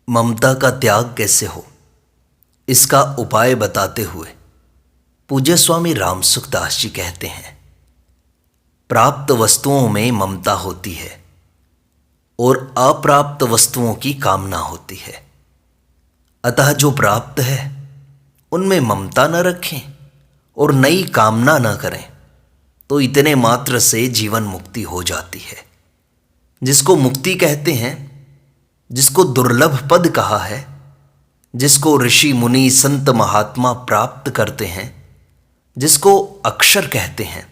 ममता का त्याग कैसे हो, इसका उपाय बताते हुए पूज्य स्वामी रामसुखदास जी कहते हैं, प्राप्त वस्तुओं में ममता होती है और अप्राप्त वस्तुओं की कामना होती है। अतः जो प्राप्त है उनमें ममता न रखें और नई कामना न करें तो इतने मात्र से जीवन मुक्ति हो जाती है। जिसको मुक्ति कहते हैं, जिसको दुर्लभ पद कहा है, जिसको ऋषि मुनि संत महात्मा प्राप्त करते हैं, जिसको अक्षर कहते हैं,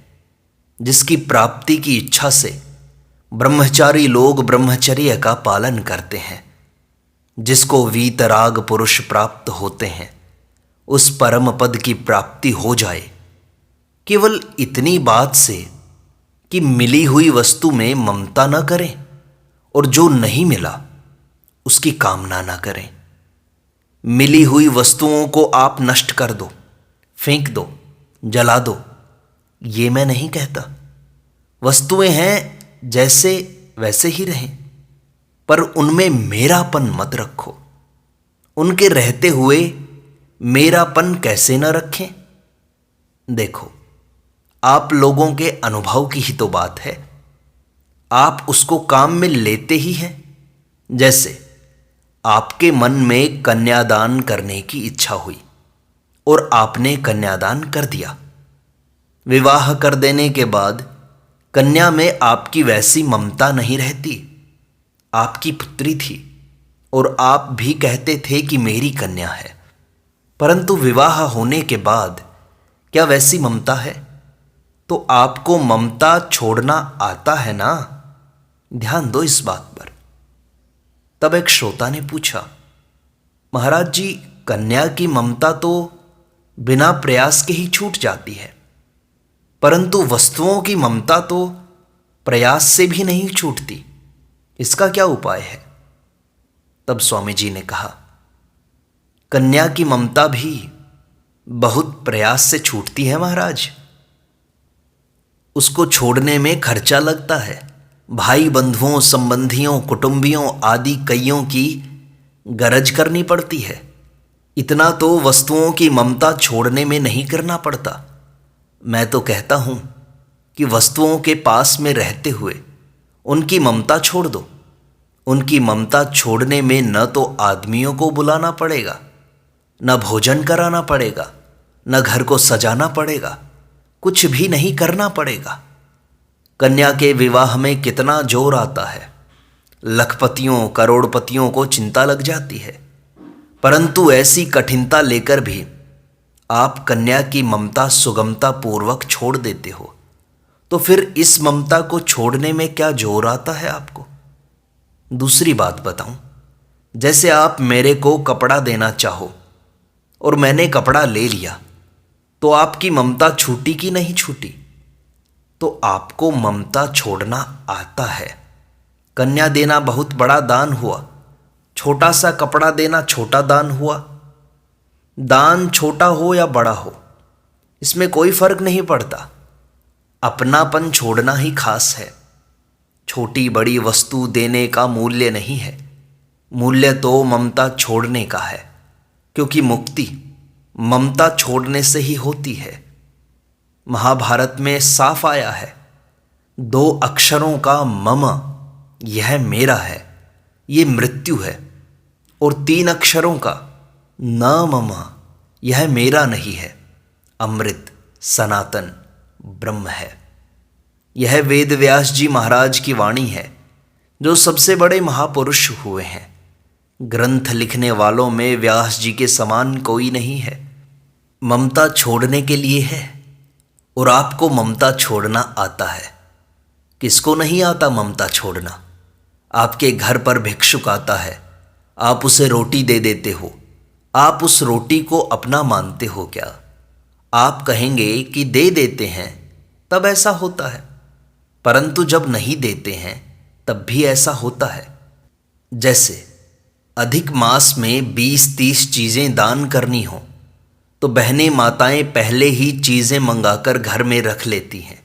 जिसकी प्राप्ति की इच्छा से ब्रह्मचारी लोग ब्रह्मचर्य का पालन करते हैं, जिसको वीतराग पुरुष प्राप्त होते हैं, उस परम पद की प्राप्ति हो जाए केवल इतनी बात से कि मिली हुई वस्तु में ममता न करें और जो नहीं मिला उसकी कामना न करें। मिली हुई वस्तुओं को आप नष्ट कर दो, फेंक दो, जला दो, ये मैं नहीं कहता। वस्तुएं हैं जैसे वैसे ही रहें, पर उनमें मेरापन मत रखो। उनके रहते हुए मेरापन कैसे न रखें? देखो, आप लोगों के अनुभव की ही तो बात है। आप उसको काम में लेते ही हैं। जैसे आपके मन में कन्यादान करने की इच्छा हुई और आपने कन्यादान कर दिया। विवाह कर देने के बाद कन्या में आपकी वैसी ममता नहीं रहती। आपकी पुत्री थी और आप भी कहते थे कि मेरी कन्या है, परंतु विवाह होने के बाद क्या वैसी ममता है? तो आपको ममता छोड़ना आता है ना? ध्यान दो इस बात पर। तब एक श्रोता ने पूछा, महाराज जी, कन्या की ममता तो बिना प्रयास के ही छूट जाती है, परंतु वस्तुओं की ममता तो प्रयास से भी नहीं छूटती, इसका क्या उपाय है? तब स्वामी जी ने कहा, कन्या की ममता भी बहुत प्रयास से छूटती है महाराज। उसको छोड़ने में खर्चा लगता है। भाई बंधुओं, संबंधियों, कुटुंबियों आदि कईयों की गरज करनी पड़ती है। इतना तो वस्तुओं की ममता छोड़ने में नहीं करना पड़ता। मैं तो कहता हूं कि वस्तुओं के पास में रहते हुए उनकी ममता छोड़ दो। उनकी ममता छोड़ने में न तो आदमियों को बुलाना पड़ेगा, न भोजन कराना पड़ेगा, न घर को सजाना पड़ेगा, कुछ भी नहीं करना पड़ेगा। कन्या के विवाह में कितना जोर आता है। लखपतियों करोड़पतियों को चिंता लग जाती है, परंतु ऐसी कठिनता लेकर भी आप कन्या की ममता सुगमता पूर्वक छोड़ देते हो, तो फिर इस ममता को छोड़ने में क्या जोर आता है आपको? दूसरी बात बताऊं, जैसे आप मेरे को कपड़ा देना चाहो और मैंने कपड़ा ले लिया, तो आपकी ममता छूटी कि नहीं छूटी? तो आपको ममता छोड़ना आता है। कन्या देना बहुत बड़ा दान हुआ, छोटा सा कपड़ा देना छोटा दान हुआ। दान छोटा हो या बड़ा हो, इसमें कोई फर्क नहीं पड़ता। अपनापन छोड़ना ही खास है। छोटी बड़ी वस्तु देने का मूल्य नहीं है, मूल्य तो ममता छोड़ने का है, क्योंकि मुक्ति ममता छोड़ने से ही होती है। महाभारत में साफ आया है, 2 अक्षरों का मम, यह मेरा है, ये मृत्यु है, और 3 अक्षरों का न मम, यह मेरा नहीं है, अमृत सनातन ब्रह्म है। यह वेद व्यास जी महाराज की वाणी है, जो सबसे बड़े महापुरुष हुए हैं। ग्रंथ लिखने वालों में व्यास जी के समान कोई नहीं है। ममता छोड़ने के लिए है, और आपको ममता छोड़ना आता है। किसको नहीं आता ममता छोड़ना? आपके घर पर भिक्षुक आता है, आप उसे रोटी दे देते हो। आप उस रोटी को अपना मानते हो क्या? आप कहेंगे कि दे देते हैं, तब ऐसा होता है, परंतु जब नहीं देते हैं तब भी ऐसा होता है। जैसे अधिक मास में 20-30 चीज़ें दान करनी हो, तो बहनें माताएं पहले ही चीज़ें मंगाकर घर में रख लेती हैं,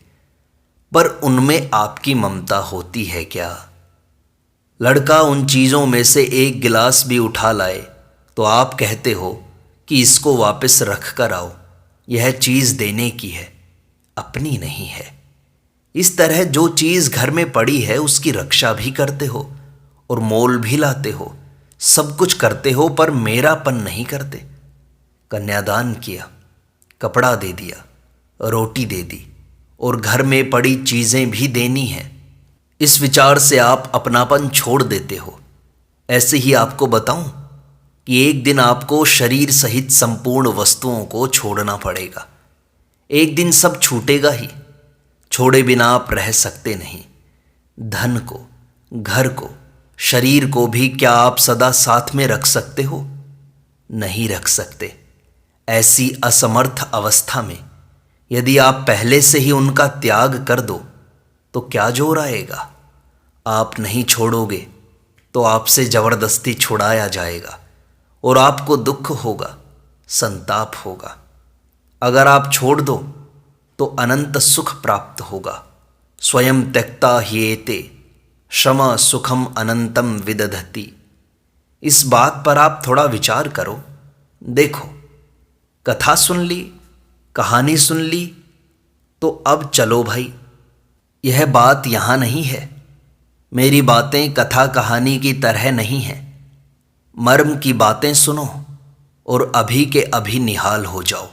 पर उनमें आपकी ममता होती है क्या? लड़का उन चीज़ों में से एक गिलास भी उठा लाए तो आप कहते हो कि इसको वापस रख कर आओ, यह चीज़ देने की है, अपनी नहीं है। इस तरह जो चीज़ घर में पड़ी है उसकी रक्षा भी करते हो और मोल भी लाते हो, सब कुछ करते हो, पर मेरापन नहीं करते। कन्यादान किया, कपड़ा दे दिया, रोटी दे दी और घर में पड़ी चीज़ें भी देनी हैं। इस विचार से आप अपनापन छोड़ देते हो। ऐसे ही आपको बताऊं कि एक दिन आपको शरीर सहित संपूर्ण वस्तुओं को छोड़ना पड़ेगा। एक दिन सब छूटेगा ही, छोड़े बिना आप रह सकते नहीं। धन को, घर को, शरीर को भी क्या आप सदा साथ में रख सकते हो? नहीं रख सकते। ऐसी असमर्थ अवस्था में यदि आप पहले से ही उनका त्याग कर दो तो क्या जोर आएगा? आप नहीं छोड़ोगे तो आपसे जबरदस्ती छुड़ाया जाएगा और आपको दुख होगा, संताप होगा। अगर आप छोड़ दो तो अनंत सुख प्राप्त होगा। स्वयं त्यक्ता ह्येते क्षमा सुखम अनंतम विदधति। इस बात पर आप थोड़ा विचार करो। देखो, कथा सुन ली, कहानी सुन ली, तो अब चलो भाई, यह बात यहाँ नहीं है। मेरी बातें कथा कहानी की तरह नहीं हैं। मर्म की बातें सुनो और अभी के अभी निहाल हो जाओ,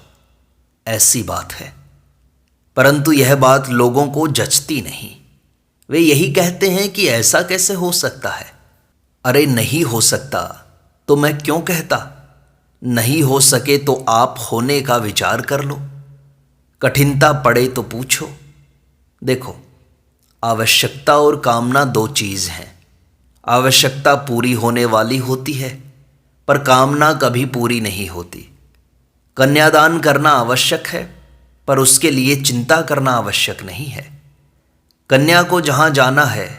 ऐसी बात है। परंतु यह बात लोगों को जचती नहीं। वे यही कहते हैं कि ऐसा कैसे हो सकता है। अरे नहीं हो सकता तो मैं क्यों कहता? नहीं हो सके तो आप होने का विचार कर लो। कठिनता पड़े तो पूछो। देखो, आवश्यकता और कामना दो चीज़ हैं। आवश्यकता पूरी होने वाली होती है, पर कामना कभी पूरी नहीं होती। कन्यादान करना आवश्यक है, पर उसके लिए चिंता करना आवश्यक नहीं है। कन्या को जहाँ जाना है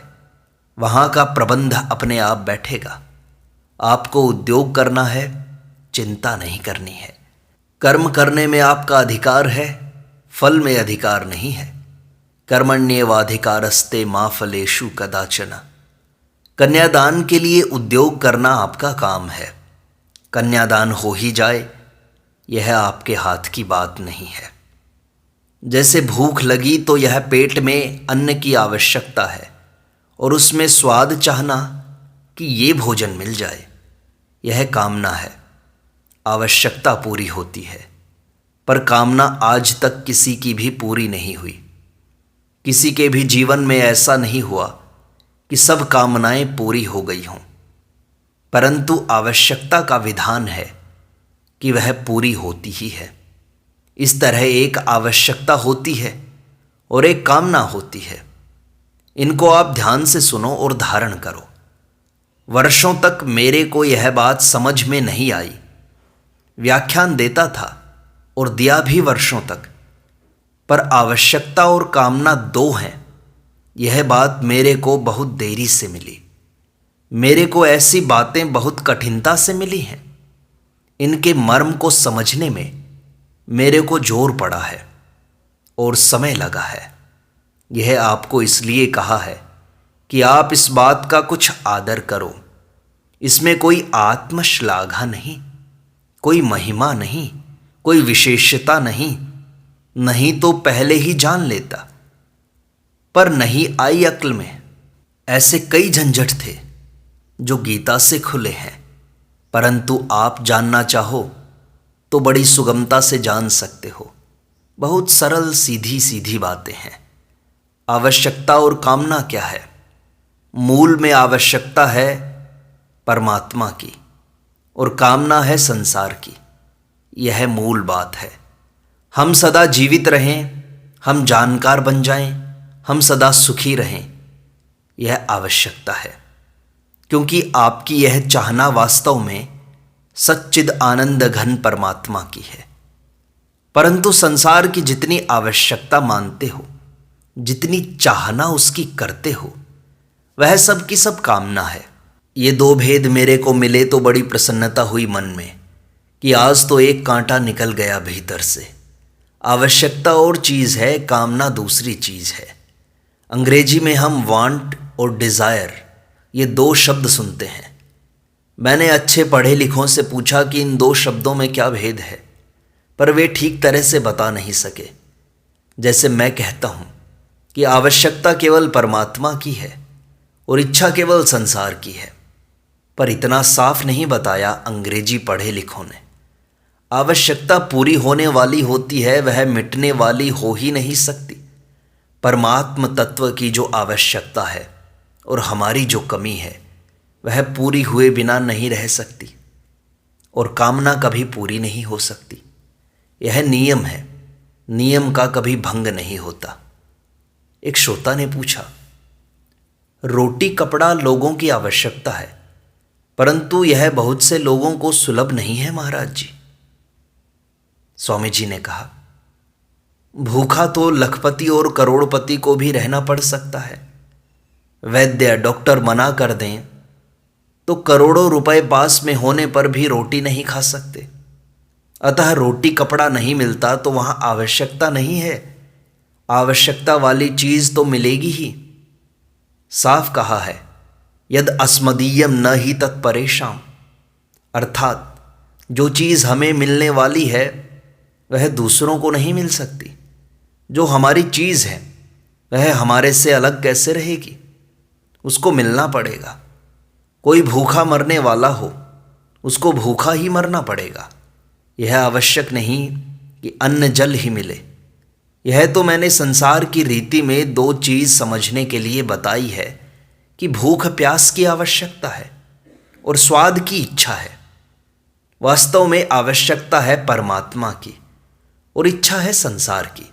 वहाँ का प्रबंध अपने आप बैठेगा। आपको उद्योग करना है, चिंता नहीं करनी है। कर्म करने में आपका अधिकार है, फल में अधिकार नहीं है। कर्मण्येवाधिकारस्ते मा फलेषु कदाचन। कन्यादान के लिए उद्योग करना आपका काम है। कन्यादान हो ही जाए, यह आपके हाथ की बात नहीं है। जैसे भूख लगी तो यह पेट में अन्न की आवश्यकता है और उसमें स्वाद चाहना कि ये भोजन मिल जाए, यह कामना है। आवश्यकता पूरी होती है, पर कामना आज तक किसी की भी पूरी नहीं हुई। किसी के भी जीवन में ऐसा नहीं हुआ कि सब कामनाएं पूरी हो गई हों, परंतु आवश्यकता का विधान है कि वह पूरी होती ही है। इस तरह एक आवश्यकता होती है और एक कामना होती है। इनको आप ध्यान से सुनो और धारण करो। वर्षों तक मेरे को यह बात समझ में नहीं आई। व्याख्यान देता था और दिया भी वर्षों तक, पर आवश्यकता और कामना दो हैं, यह बात मेरे को बहुत देरी से मिली। मेरे को ऐसी बातें बहुत कठिनता से मिली हैं। इनके मर्म को समझने में मेरे को जोर पड़ा है और समय लगा है। यह आपको इसलिए कहा है कि आप इस बात का कुछ आदर करो। इसमें कोई आत्मश्लाघा नहीं, कोई महिमा नहीं, कोई विशेषता नहीं। नहीं तो पहले ही जान लेता, पर नहीं आई अक्ल में। ऐसे कई झंझट थे जो गीता से खुले हैं, परंतु आप जानना चाहो तो बड़ी सुगमता से जान सकते हो। बहुत सरल सीधी सीधी बातें हैं। आवश्यकता और कामना क्या है? मूल में आवश्यकता है परमात्मा की और कामना है संसार की। यह मूल बात है। हम सदा जीवित रहें, हम जानकार बन जाएं, हम सदा सुखी रहें, यह आवश्यकता है। क्योंकि आपकी यह चाहना वास्तव में सच्चिद आनंद घन परमात्मा की है। परंतु संसार की जितनी आवश्यकता मानते हो, जितनी चाहना उसकी करते हो, वह सब की सब कामना है। ये दो भेद मेरे को मिले तो बड़ी प्रसन्नता हुई मन में कि आज तो एक कांटा निकल गया भीतर से। आवश्यकता और चीज़ है, कामना दूसरी चीज़ है। अंग्रेजी में हम वांट और डिज़ायर ये दो शब्द सुनते हैं। मैंने अच्छे पढ़े लिखों से पूछा कि इन दो शब्दों में क्या भेद है, पर वे ठीक तरह से बता नहीं सके। जैसे मैं कहता हूँ कि आवश्यकता केवल परमात्मा की है और इच्छा केवल संसार की है, पर इतना साफ नहीं बताया अंग्रेजी पढ़े लिखों ने। आवश्यकता पूरी होने वाली होती है, वह मिटने वाली हो ही नहीं सकती। परमात्म तत्व की जो आवश्यकता है और हमारी जो कमी है, वह पूरी हुए बिना नहीं रह सकती, और कामना कभी पूरी नहीं हो सकती। यह नियम है, नियम का कभी भंग नहीं होता। एक श्रोता ने पूछा, रोटी कपड़ा लोगों की आवश्यकता है, परंतु यह बहुत से लोगों को सुलभ नहीं है महाराज जी। स्वामी जी ने कहा, भूखा तो लखपति और करोड़पति को भी रहना पड़ सकता है। वैद्य डॉक्टर मना कर दें तो करोड़ों रुपए पास में होने पर भी रोटी नहीं खा सकते। अतः रोटी कपड़ा नहीं मिलता तो वहां आवश्यकता नहीं है, आवश्यकता वाली चीज तो मिलेगी ही। साफ कहा है, यद अस्मदीयम न ही तत्परेशाम, अर्थात जो चीज हमें मिलने वाली है वह दूसरों को नहीं मिल सकती। जो हमारी चीज है वह हमारे से अलग कैसे रहेगी, उसको मिलना पड़ेगा। कोई भूखा मरने वाला हो, उसको भूखा ही मरना पड़ेगा। यह आवश्यक नहीं कि अन्न जल ही मिले। यह तो मैंने संसार की रीति में दो चीज समझने के लिए बताई है कि भूख प्यास की आवश्यकता है और स्वाद की इच्छा है। वास्तव में आवश्यकता है परमात्मा की और इच्छा है संसार की।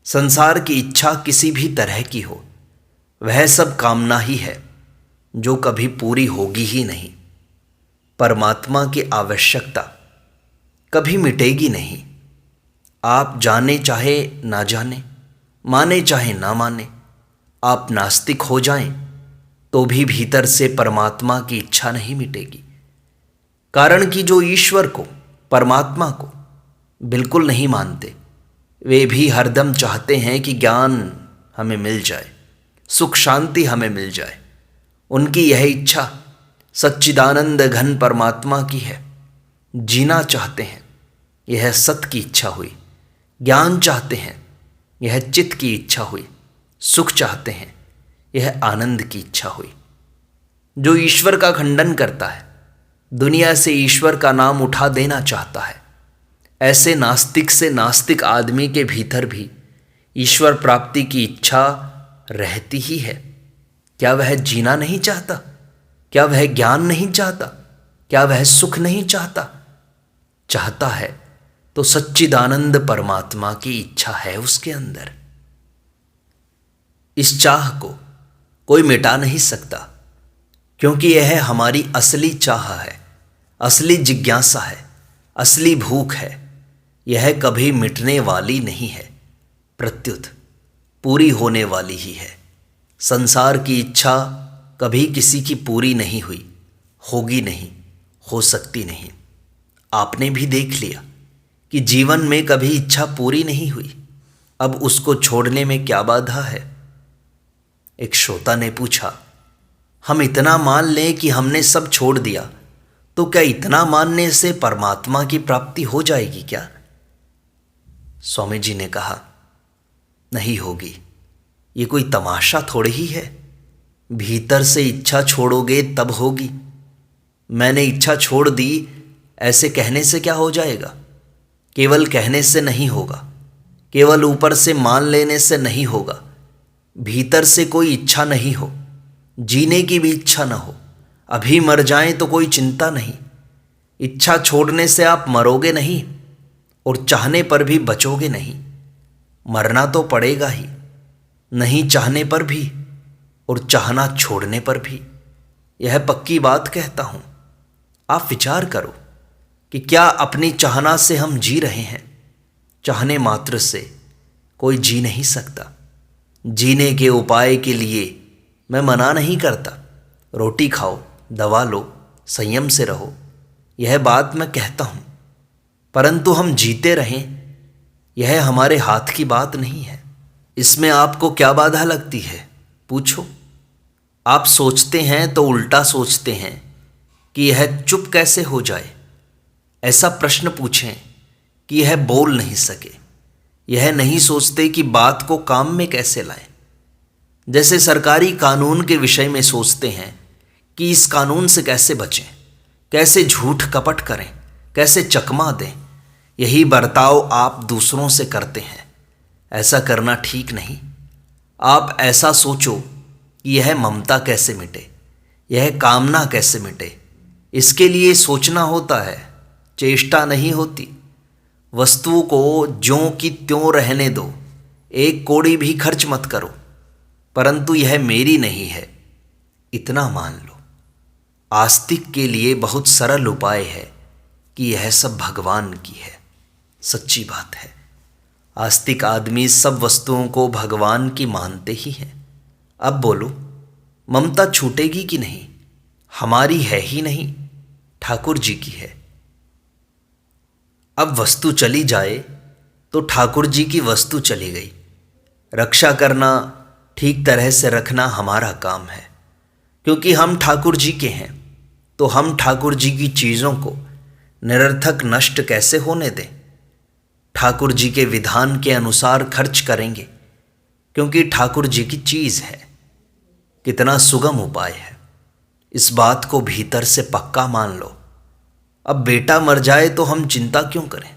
संसार की इच्छा किसी भी तरह की हो, वह सब कामना ही है जो कभी पूरी होगी ही नहीं। परमात्मा की आवश्यकता कभी मिटेगी नहीं। आप जाने चाहे ना जाने, माने चाहे ना माने, आप नास्तिक हो जाएं तो भी भीतर से परमात्मा की इच्छा नहीं मिटेगी। कारण कि जो ईश्वर को, परमात्मा को बिल्कुल नहीं मानते, वे भी हरदम चाहते हैं कि ज्ञान हमें मिल जाए, सुख शांति हमें मिल जाए। उनकी यह इच्छा सच्चिदानंद घन परमात्मा की है। जीना चाहते हैं, यह सत की इच्छा हुई। ज्ञान चाहते हैं, यह चित्त की इच्छा हुई। सुख चाहते हैं, यह आनंद की इच्छा हुई। जो ईश्वर का खंडन करता है, दुनिया से ईश्वर का नाम उठा देना चाहता है, ऐसे नास्तिक से नास्तिक आदमी के भीतर भी ईश्वर प्राप्ति की इच्छा रहती ही है। क्या वह जीना नहीं चाहता? क्या वह ज्ञान नहीं चाहता? क्या वह सुख नहीं चाहता? चाहता है तो सच्चिदानंद परमात्मा की इच्छा है उसके अंदर। इस चाह को कोई मिटा नहीं सकता, क्योंकि यह हमारी असली चाह है, असली जिज्ञासा है, असली भूख है। यह कभी मिटने वाली नहीं है, प्रत्युत पूरी होने वाली ही है। संसार की इच्छा कभी किसी की पूरी नहीं हुई, होगी नहीं, हो सकती नहीं। आपने भी देख लिया कि जीवन में कभी इच्छा पूरी नहीं हुई, अब उसको छोड़ने में क्या बाधा है? एक श्रोता ने पूछा, हम इतना मान लें कि हमने सब छोड़ दिया, तो क्या इतना मानने से परमात्मा की प्राप्ति हो जाएगी क्या? स्वामी जी ने कहा, नहीं होगी। ये कोई तमाशा थोड़ी ही है। भीतर से इच्छा छोड़ोगे तब होगी। मैंने इच्छा छोड़ दी ऐसे कहने से क्या हो जाएगा? केवल कहने से नहीं होगा, केवल ऊपर से मान लेने से नहीं होगा। भीतर से कोई इच्छा नहीं हो, जीने की भी इच्छा न हो, अभी मर जाएं तो कोई चिंता नहीं। इच्छा छोड़ने से आप मरोगे नहीं और चाहने पर भी बचोगे नहीं। मरना तो पड़ेगा ही, नहीं चाहने पर भी और चाहना छोड़ने पर भी। यह पक्की बात कहता हूं। आप विचार करो कि क्या अपनी चाहना से हम जी रहे हैं? चाहने मात्र से कोई जी नहीं सकता। जीने के उपाय के लिए मैं मना नहीं करता, रोटी खाओ, दवा लो, संयम से रहो, यह बात मैं कहता हूं। परंतु हम जीते रहें, यह हमारे हाथ की बात नहीं है। इसमें आपको क्या बाधा लगती है? पूछो। आप सोचते हैं तो उल्टा सोचते हैं कि यह चुप कैसे हो जाए। ऐसा प्रश्न पूछें कि यह बोल नहीं सके। यह नहीं सोचते कि बात को काम में कैसे लाएं। जैसे सरकारी कानून के विषय में सोचते हैं कि इस कानून से कैसे बचें, कैसे झूठ कपट करें, कैसे चकमा दें। यही बर्ताव आप दूसरों से करते हैं। ऐसा करना ठीक नहीं। आप ऐसा सोचो कि यह ममता कैसे मिटे, यह कामना कैसे मिटे। इसके लिए सोचना होता है, चेष्टा नहीं होती। वस्तु को ज्यों की त्यों रहने दो, एक कौड़ी भी खर्च मत करो, परंतु यह मेरी नहीं है, इतना मान लो। आस्तिक के लिए बहुत सरल उपाय है कि यह सब भगवान की है। सच्ची बात है, आस्तिक आदमी सब वस्तुओं को भगवान की मानते ही हैं। अब बोलो, ममता छूटेगी कि नहीं? हमारी है ही नहीं, ठाकुर जी की है। अब वस्तु चली जाए तो ठाकुर जी की वस्तु चली गई। रक्षा करना, ठीक तरह से रखना हमारा काम है। क्योंकि हम ठाकुर जी के हैं तो हम ठाकुर जी की चीज़ों को निरर्थक नष्ट कैसे होने दें। ठाकुर जी के विधान के अनुसार खर्च करेंगे, क्योंकि ठाकुर जी की चीज़ है। कितना सुगम उपाय है। इस बात को भीतर से पक्का मान लो। अब बेटा मर जाए तो हम चिंता क्यों करें?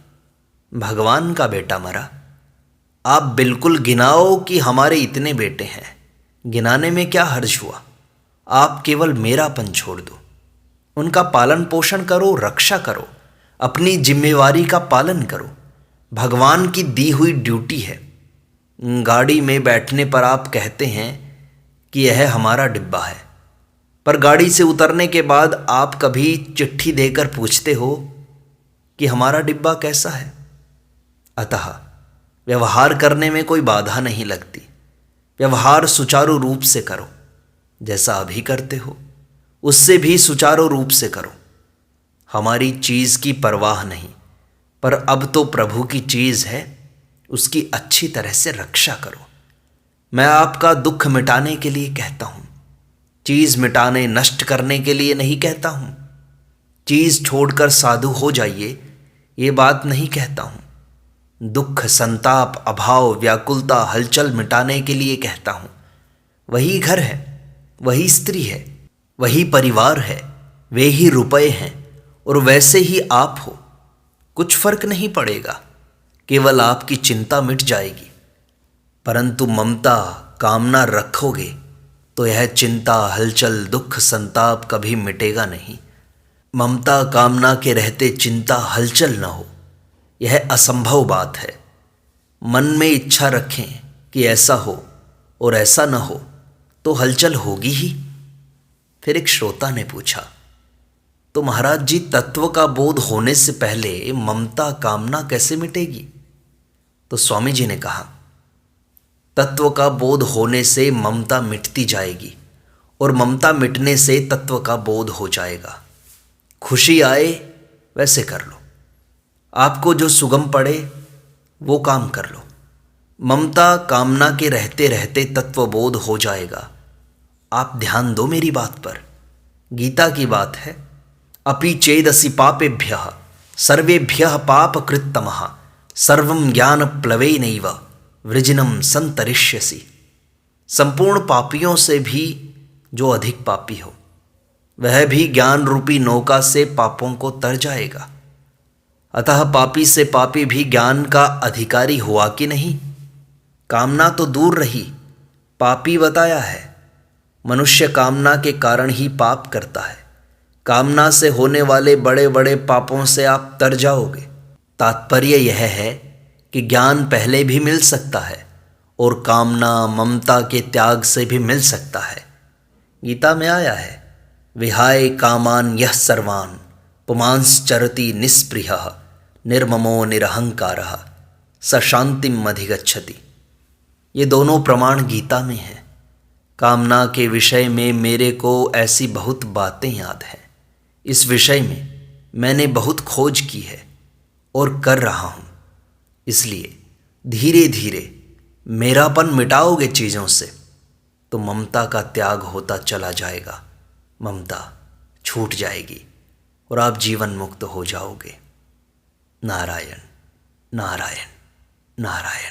भगवान का बेटा मरा। आप बिल्कुल गिनाओ कि हमारे इतने बेटे हैं। गिनाने में क्या हर्ज हुआ? आप केवल मेरापन छोड़ दो। उनका पालन पोषण करो, रक्षा करो, अपनी जिम्मेवारी का पालन करो। भगवान की दी हुई ड्यूटी है। गाड़ी में बैठने पर आप कहते हैं कि यह हमारा डिब्बा है, पर गाड़ी से उतरने के बाद आप कभी चिट्ठी देकर पूछते हो कि हमारा डिब्बा कैसा है? अतः व्यवहार करने में कोई बाधा नहीं लगती। व्यवहार सुचारू रूप से करो, जैसा अभी करते हो उससे भी सुचारू रूप से करो। हमारी चीज़ की परवाह नहीं, पर अब तो प्रभु की चीज़ है, उसकी अच्छी तरह से रक्षा करो। मैं आपका दुख मिटाने के लिए कहता हूँ, चीज़ मिटाने नष्ट करने के लिए नहीं कहता हूँ। चीज़ छोड़कर साधु हो जाइए, ये बात नहीं कहता हूँ। दुख, संताप, अभाव, व्याकुलता, हलचल मिटाने के लिए कहता हूँ। वही घर है, वही स्त्री है, वही परिवार है, वे ही रुपए हैं और वैसे ही आप हो। कुछ फर्क नहीं पड़ेगा, केवल आपकी चिंता मिट जाएगी। परंतु ममता, कामना रखोगे तो यह चिंता, हलचल, दुख, संताप कभी मिटेगा नहीं। ममता कामना के रहते चिंता हलचल न हो, यह असंभव बात है। मन में इच्छा रखें कि ऐसा हो और ऐसा न हो तो हलचल होगी ही। फिर एक श्रोता ने पूछा, तो महाराज जी, तत्व का बोध होने से पहले ममता कामना कैसे मिटेगी? तो स्वामी जी ने कहा, तत्व का बोध होने से ममता मिटती जाएगी और ममता मिटने से तत्व का बोध हो जाएगा। खुशी आए वैसे कर लो, आपको जो सुगम पड़े वो काम कर लो। ममता कामना के रहते रहते तत्वबोध हो जाएगा। आप ध्यान दो मेरी बात पर, गीता की बात है। अपि चेदसि पापेभ्यः सर्वेभ्यः पापकृत्तमः सर्वं ज्ञान प्लवेनैव वृजिनं संतरिष्यसि। संपूर्ण पापियों से भी जो अधिक पापी हो, वह भी ज्ञान रूपी नौका से पापों को तर जाएगा। अतः पापी से पापी भी ज्ञान का अधिकारी हुआ कि नहीं? कामना तो दूर रही, पापी बताया है। मनुष्य कामना के कारण ही पाप करता है। कामना से होने वाले बड़े बड़े पापों से आप तर जाओगे। तात्पर्य यह है कि ज्ञान पहले भी मिल सकता है और कामना ममता के त्याग से भी मिल सकता है। गीता में आया है, विहाय कामान यह सर्वान पुमांश्चरति निस्पृहः निर्ममो निरहंकारः स शांतिम अधिगच्छति। ये दोनों प्रमाण गीता में हैं। कामना के विषय में मेरे को ऐसी बहुत बातें याद हैं। इस विषय में मैंने बहुत खोज की है और कर रहा हूँ। इसलिए धीरे धीरे मेरापन मिटाओगे चीज़ों से, तो ममता का त्याग होता चला जाएगा, ममता छूट जाएगी और आप जीवन मुक्त हो जाओगे। नारायण नारायण नारायण।